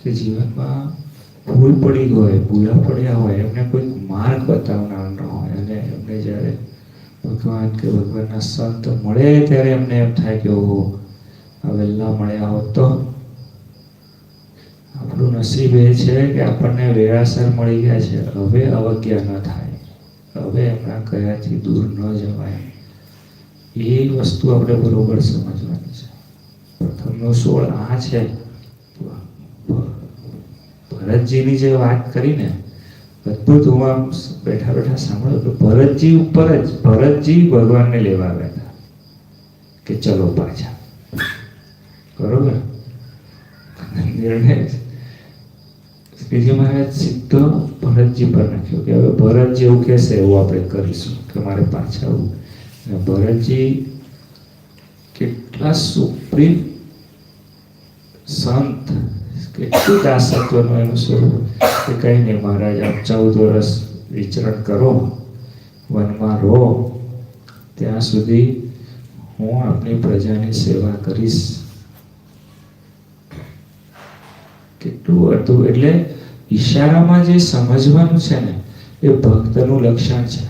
કે જીવનમાં ભૂલ પડી હોય, ભૂલા પડ્યા હોય, એમને કોઈ માર્ગ બતાવનાર ન હોય, અને એમને જ્યારે ભગવાન કે ભગવાનના સંત મળે ત્યારે એમને એમ થાય કે ઓહો, આ વહેલા મળ્યા હોત તો. આપણું નસીબ એ છે કે આપણને વેળાસર મળી ગયા છે. હવે અવજ્ઞા ન થાય, હવે એમના કયાથી દૂર ન જવાય. એ વસ્તુ આપણે બરોબર સમજવાની છે. પ્રથમનો 16 આ છે. ભરતજીની જે વાત કરીને અદભુત, હું આમ બેઠા બેઠા સાંભળ્યો કે ભરતજી ઉપર જ ભરતજી ભગવાનને લેવા આવ્યા હતા કે ચલો પાછા. બરોબર નિર્ણય શ્રીજી મહારાજ સીધો ભરતજી પર નાખ્યો કે હવે ભરત જેવું કહેશે એવું આપણે કરીશું, કે મારે પાછા આવવું. અને ભરતજી કેટલા સુપ્રીમ સંત, કેટલું દાસત્વનું એનું સ્વરૂપ કે કંઈ નહીં મહારાજ, આપ 14 વર્ષ વિચરણ કરો, વનમાં રહો, ત્યાં સુધી હું આપણી પ્રજાની સેવા કરીશ. કેટલું હતું. એટલે ઈશારામાં જે સમજવાનું છે ને, એ ભક્તનું લક્ષણ છે.